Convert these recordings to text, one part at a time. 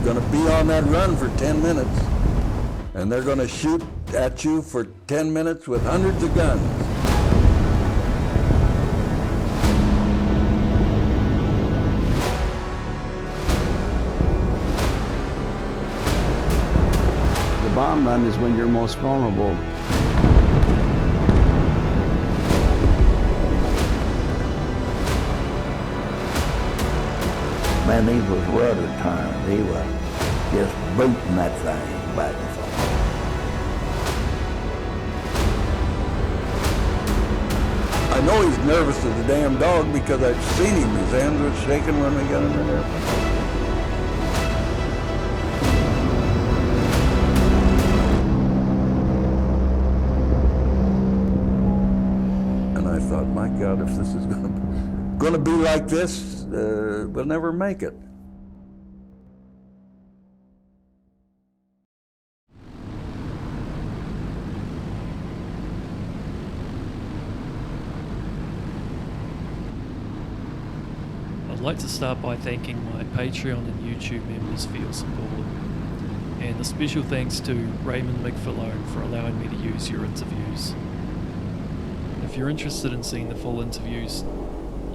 You're going to be on that run for 10 minutes, and they're going to shoot at you for 10 minutes with hundreds of guns. The bomb run is when you're most vulnerable. Man, he was rudder turned. He was just booting that thing back and forth. I know he's nervous as a damn dog because I've seen him. His hands were shaking when we got him in there. And I thought, my God, if this is going to be like this, we'll never make it. I'd like to start by thanking my Patreon and YouTube members for your support, and a special thanks to Raymond McFarlane for allowing me to use your interviews. If you're interested in seeing the full interviews,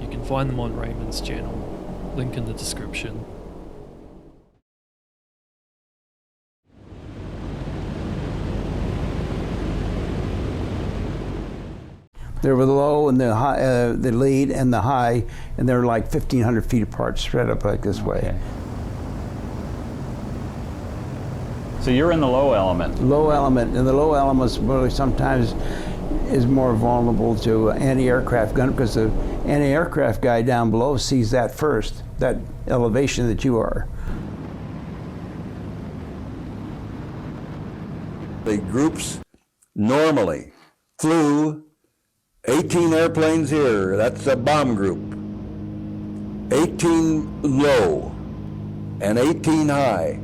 you can find them on Raymond's channel, link in the description. There were the low and the high, the lead and the high, and they're like 1,500 feet apart, spread up like this way. So you're in the low element. Low element, and the low elements really sometimes is more vulnerable to anti-aircraft gun because the anti-aircraft guy down below sees that first, that elevation that you are. The groups normally flew 18 airplanes here, that's a bomb group. 18 low and 18 high.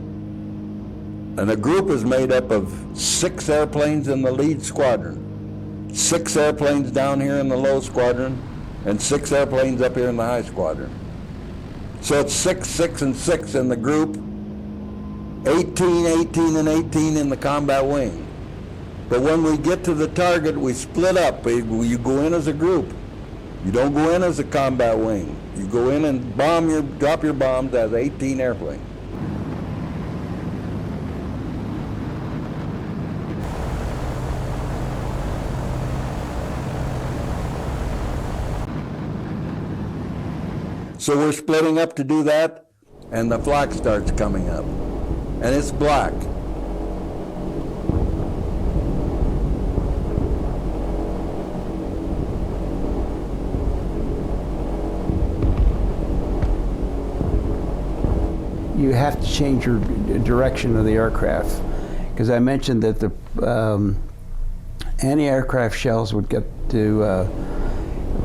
And the group is made up of 6 airplanes in the lead squadron, 6 airplanes down here in the low squadron, and 6 airplanes up here in the high squadron. So it's 6, 6, and 6 in the group, 18, 18, and 18 in the combat wing. But when we get to the target, we split up. You go in as a group. You don't go in as a combat wing. You go in and drop your bombs as 18 airplanes. So we're splitting up to do that, and the flak starts coming up, and it's black. You have to change your direction of the aircraft, because I mentioned that the anti-aircraft shells would get to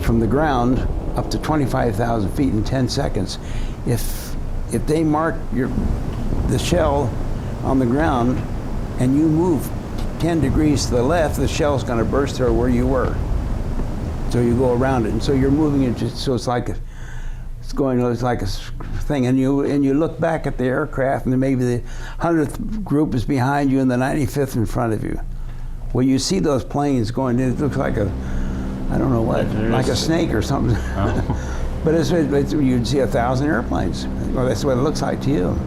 from the ground up to 25,000 feet in 10 seconds. If they mark the shell on the ground and you move 10 degrees to the left, the shell's going to burst there where you were. So you go around it, and so you're moving it just so it's like a thing, and you look back at the aircraft, and then maybe the 100th group is behind you and the 95th in front of you. Well, you see those planes going in, it looks like a, I don't know what, like a snake or something. Oh. But you'd see 1,000 airplanes. Well, that's what it looks like to you.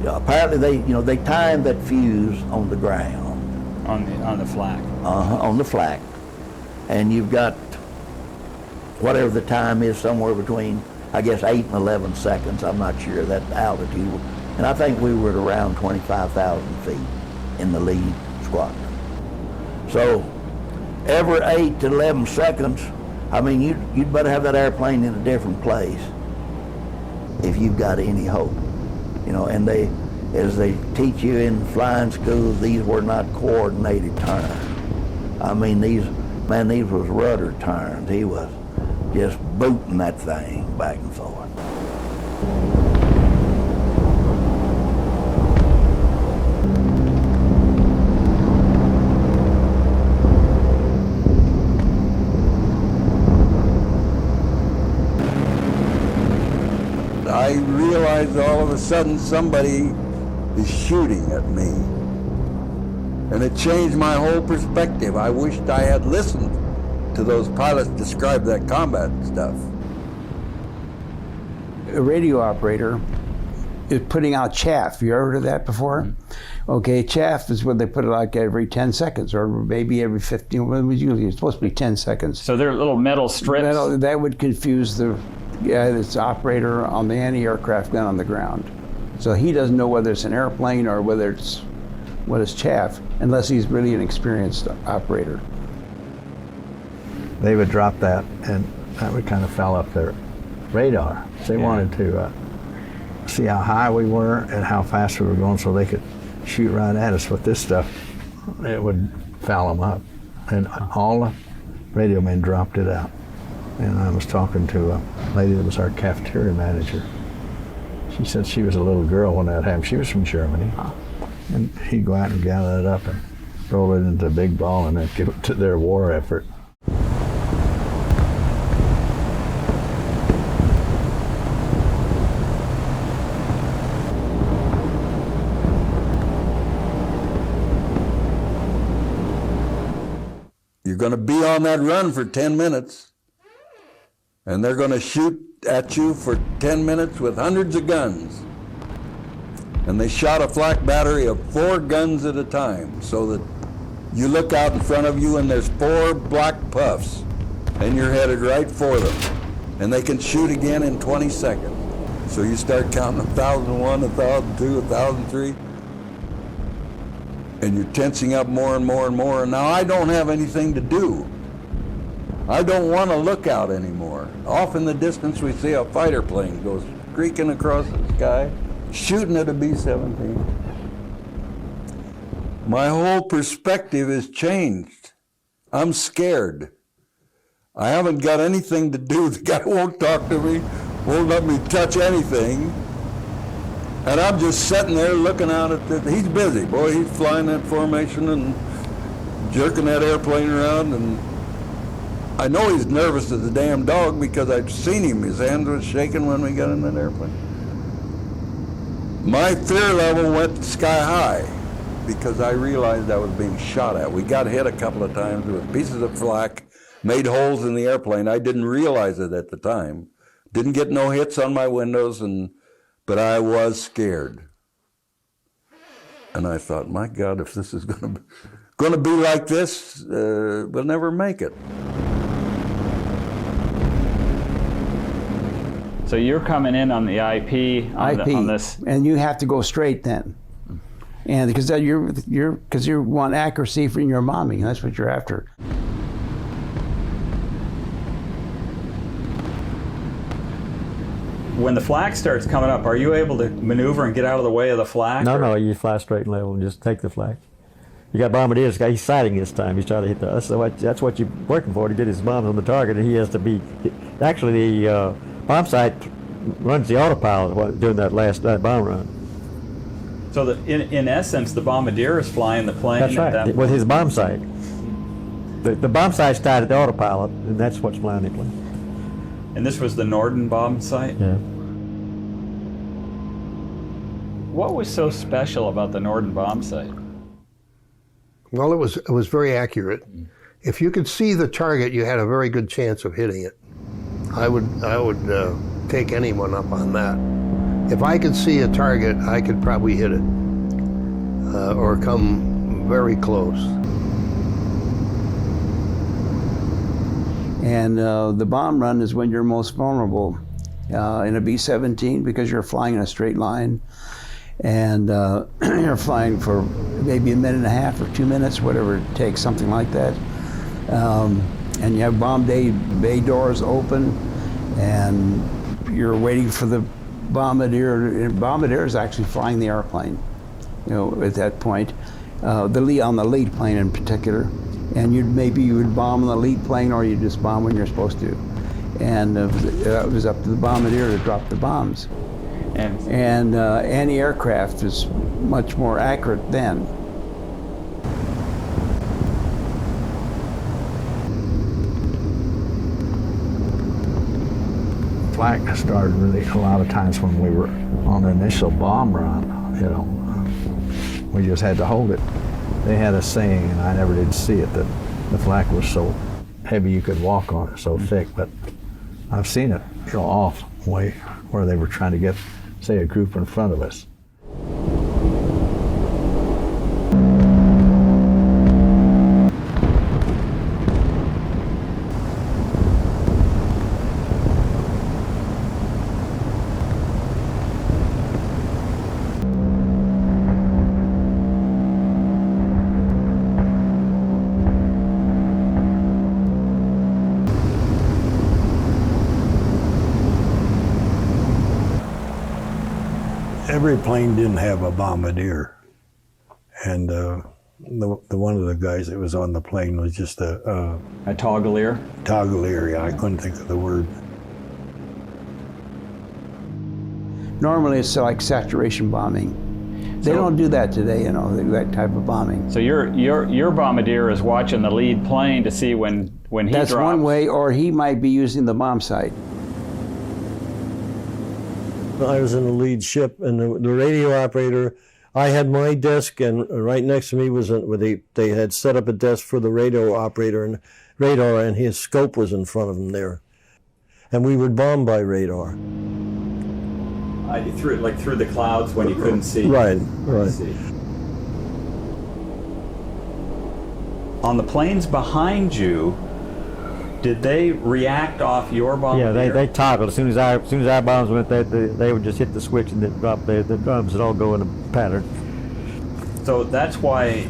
Yeah, apparently they timed that fuse on the ground. On the flak. On the flak, and you've got whatever the time is, somewhere between, I guess, 8 and 11 seconds. I'm not sure that altitude, and I think we were at around 25,000 feet in the lead squadron. So every 8 to 11 seconds, I mean, you'd better have that airplane in a different place if you've got any hope. And as they teach you in flying school, these were not coordinated turns. I mean, these was rudder turns. He was just booting that thing back and forth. I realized all of a sudden somebody is shooting at me. And it changed my whole perspective. I wished I had listened to those pilots describe that combat stuff. A radio operator is putting out chaff. You ever heard of that before? Okay, chaff is when they put it like every 10 seconds or maybe every 15. Well, usually it's supposed to be 10 seconds. So they're little metal strips. That would confuse the guy that's operator on the anti-aircraft gun on the ground. So he doesn't know whether it's an airplane or whether it's what is chaff, unless he's really an experienced operator. They would drop that, and that would kind of foul up their radar. They wanted to see how high we were and how fast we were going so they could shoot right at us with this stuff. It would foul them up. And all the radio men dropped it out. And I was talking to a lady that was our cafeteria manager. She said she was a little girl when that happened. She was from Germany. And he'd go out and gather it up and roll it into a big ball and then give it to their war effort. You're going to be on that run for 10 minutes, and they're going to shoot at you for 10 minutes with hundreds of guns. And they shot a flak battery of 4 guns at a time, so that you look out in front of you and there's 4 black puffs, and you're headed right for them. And they can shoot again in 20 seconds. So you start counting 1,001, 1,002, 1,003, and you're tensing up more and more and more. And now I don't have anything to do. I don't want to look out anymore. Off in the distance we see a fighter plane goes streaking across the sky, shooting at a B-17. My whole perspective has changed. I'm scared. I haven't got anything to do. The guy won't talk to me, won't let me touch anything. And I'm just sitting there looking out at the, he's busy, boy, he's flying that formation and jerking that airplane around, and I know he's nervous as a damn dog because I've seen him. His hands were shaking when we got in that airplane. My fear level went sky high because I realized I was being shot at. We got hit a couple of times with pieces of flak, made holes in the airplane. I didn't realize it at the time. Didn't get no hits on my windows, but I was scared. And I thought, my God, if this is going to be like this, we'll never make it. So you're coming in on the IP on this, and you have to go straight then, and because you want accuracy for your bombing. That's what you're after. when the flak starts coming up, are you able to maneuver and get out of the way of the flak? No, you fly straight and level and just take the flak. You got Bombardier, he's sighting this time. He's trying to hit the, that's what you're working for, to get his bombs on the target, and he has to be, actually the Bombsight runs the autopilot during that last bomb run. So in essence, the Bombardier is flying the plane. That's right, with his Bombsight. The Bombsight's tied at the autopilot, and that's what's flying the plane. And this was the Norden Bombsight? Yeah. What was so special about the Norden Bombsight? Well, it was very accurate. If you could see the target, you had a very good chance of hitting it. I would take anyone up on that. If I could see a target, I could probably hit it or come very close. And the bomb run is when you're most vulnerable in a B-17 because you're flying in a straight line, and you're flying for maybe a minute and a half or 2 minutes, whatever it takes, something like that. And you have bomb bay doors open, and you're waiting for the Bombardier. Bombardier is actually flying the airplane, at that point, on the lead plane in particular. And maybe you would bomb on the lead plane, or you just bomb when you're supposed to. And it was up to the Bombardier to drop the bombs. And anti-aircraft is much more accurate then. Flak started really a lot of times when we were on the initial bomb run, you know. We just had to hold it. They had a saying, and I never did see it, that the flak was so heavy you could walk on it, so thick, but I've seen it, you know, off way where they were trying to get, say, a group in front of us. Every plane didn't have a Bombardier, and the one of the guys that was on the plane was just a Toggleier? Toggleier. Yeah, I couldn't think of the word. Normally it's like saturation bombing. They don't do that today, you know, that type of bombing. So your Bombardier is watching the lead plane to see when he That's drops. one way, or he might be using the bomb sight. I was in the lead ship, and the radio operator, I had my desk, and right next to me was they had set up a desk for the radio operator and radar, and his scope was in front of him there, and we would bomb by radar. Through the clouds when you couldn't see. Right. On the planes behind you, did they react off your Bombardier? Yeah, they toggled. As soon as our bombs went, they would just hit the switch and then drop the drums would all go in a pattern. So that's why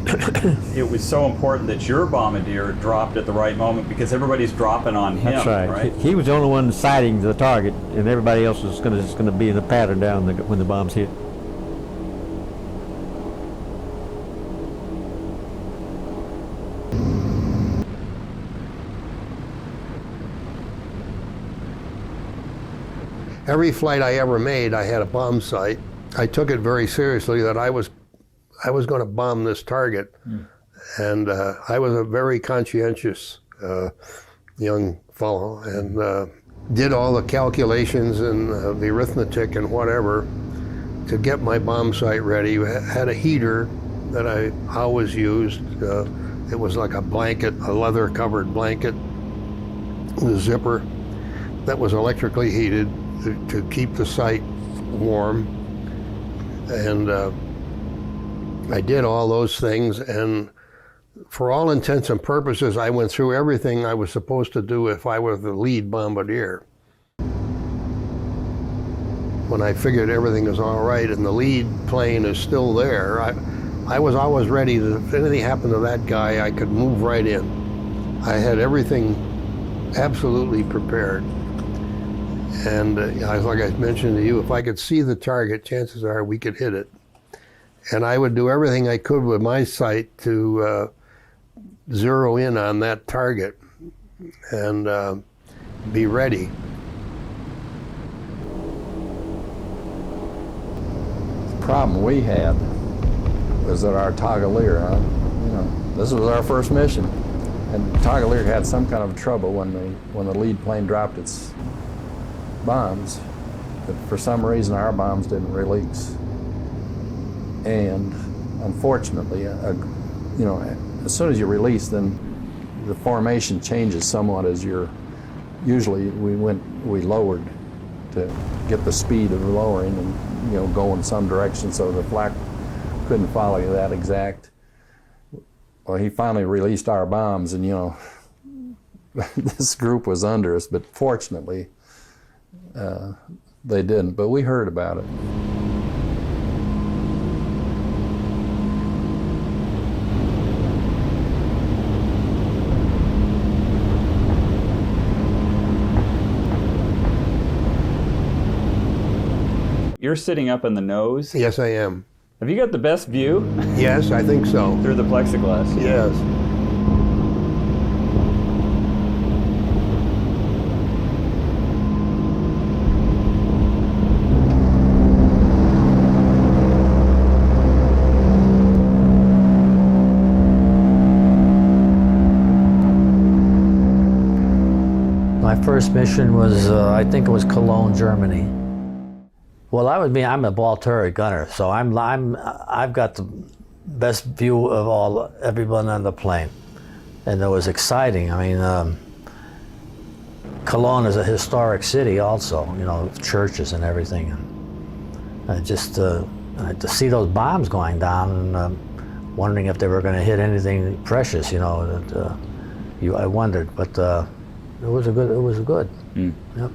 it was so important that your Bombardier dropped at the right moment, because everybody's dropping on him. That's right. He was the only one sighting the target, and everybody else was just going to be in a pattern down when the bombs hit. Every flight I ever made, I had a bomb sight. I took it very seriously that I was going to bomb this target, and I was a very conscientious young fellow, and did all the calculations and the arithmetic and whatever to get my bomb sight ready. Had a heater that I always used. It was like a blanket, a leather-covered blanket with a zipper that was electrically heated to keep the sight warm. And I did all those things, and for all intents and purposes, I went through everything I was supposed to do if I were the lead bombardier. When I figured everything was all right and the lead plane is still there, I was always ready to, if anything happened to that guy, I could move right in. I had everything absolutely prepared. And like I mentioned to you, if I could see the target, chances are we could hit it. And I would do everything I could with my sight to zero in on that target and be ready. The problem we had was that our Toggleier, this was our first mission, and Toggleier had some kind of trouble when the lead plane dropped its bombs, but for some reason our bombs didn't release. And unfortunately, as soon as you release, then the formation changes somewhat as usually we lowered to get the speed of the lowering and go in some direction, so the flak couldn't follow that exact. Well, he finally released our bombs, and this group was under us, but fortunately they didn't, but we heard about it. You're sitting up in the nose? Yes, I am. Have you got the best view? Yes, I think so. Through the plexiglass? Yes. I My first mission was, I think it was Cologne, Germany. Well, I'm a ball turret gunner, so I've got the best view of everyone on the plane, and it was exciting. I mean, Cologne is a historic city, also, you know, churches and everything. And just to see those bombs going down, and wondering if they were going to hit anything precious, you know, that I wondered, but it was good. Mm. Yep.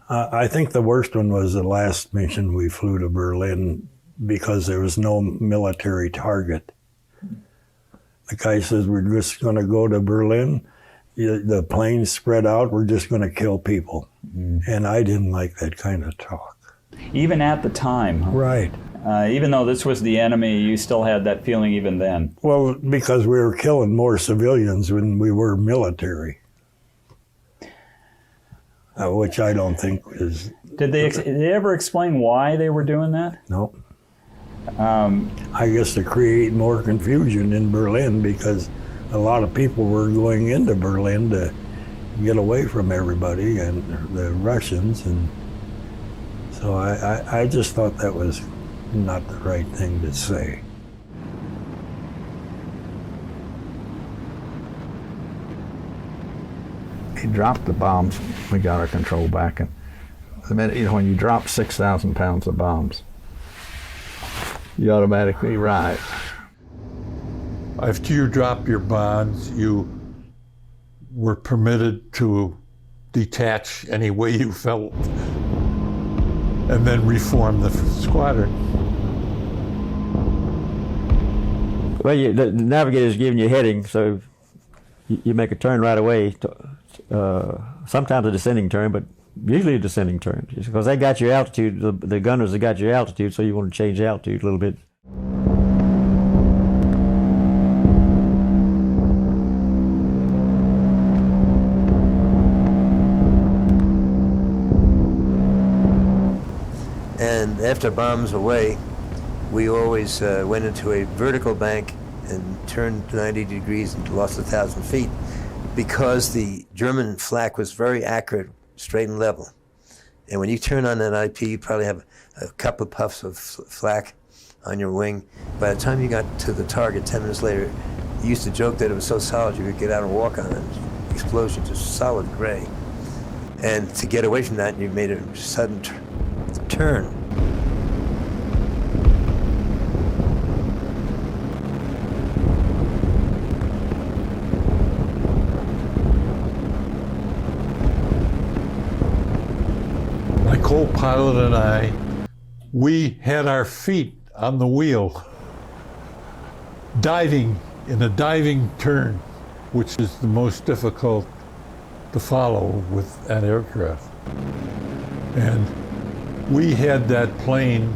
I think the worst one was the last mission we flew to Berlin because there was no military target. The guy says, we're just going to go to Berlin. The planes spread out. We're just going to kill people. Mm. And I didn't like that kind of talk. Even at the time. Huh? Right. Even though this was the enemy, you still had that feeling even then. Well, because we were killing more civilians when we were military. Which I don't think is... Did they ever explain why they were doing that? No. I guess to create more confusion in Berlin, because a lot of people were going into Berlin to get away from everybody and the Russians, and so I just thought that was not the right thing to say. He dropped the bombs. We got our control back, and the minute, you know, when you drop 6,000 pounds of bombs, you automatically rise. After you drop your bonds, you were permitted to detach any way you felt, and then reform the squadron. Well, the navigator's giving you a heading, so you make a turn right away. Sometimes a descending turn, but usually a descending turn, because they got your altitude. The gunners have got your altitude, so you want to change altitude a little bit. And after bombs away, we always went into a vertical bank and turned 90 degrees and lost 1,000 feet, because the German flak was very accurate, straight and level. And when you turn on an IP, you probably have a couple of puffs of flak on your wing. By the time you got to the target 10 minutes later, you used to joke that it was so solid you could get out and walk on it. Explosion, just solid gray. And to get away from that, you made a sudden turn. My co-pilot and I, we had our feet on the wheel, diving in a diving turn, which is the most difficult to follow with an aircraft. And we had that plane,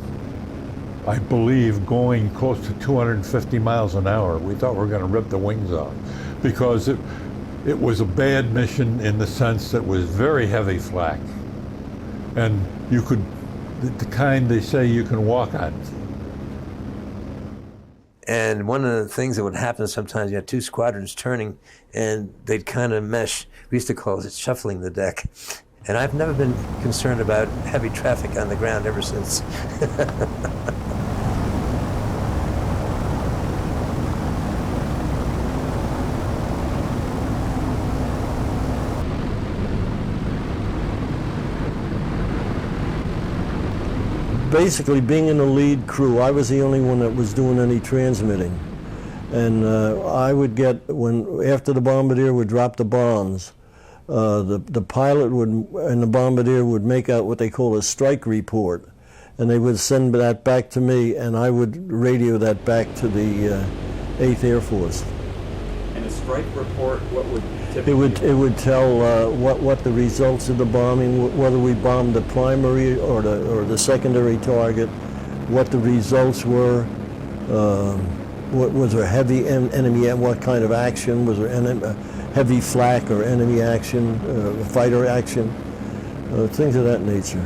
I believe, going close to 250 miles an hour. We thought we were going to rip the wings off, because it was a bad mission in the sense that it was very heavy flak. And you could, the kind they say you can walk on. And one of the things that would happen sometimes, you had two squadrons turning and they'd kind of mesh. We used to call it shuffling the deck. And I've never been concerned about heavy traffic on the ground ever since. Basically, being in the lead crew, I was the only one that was doing any transmitting. And I would get, after the Bombardier would drop the bombs, the pilot and the Bombardier would make out what they call a strike report. And they would send that back to me, and I would radio that back to the 8th Air Force. And a strike report, what would typically... It would tell what the results of the bombing, whether we bombed the primary or the secondary target, what the results were, what was there heavy enemy, what kind of action, was there heavy flak or enemy action, fighter action, things of that nature.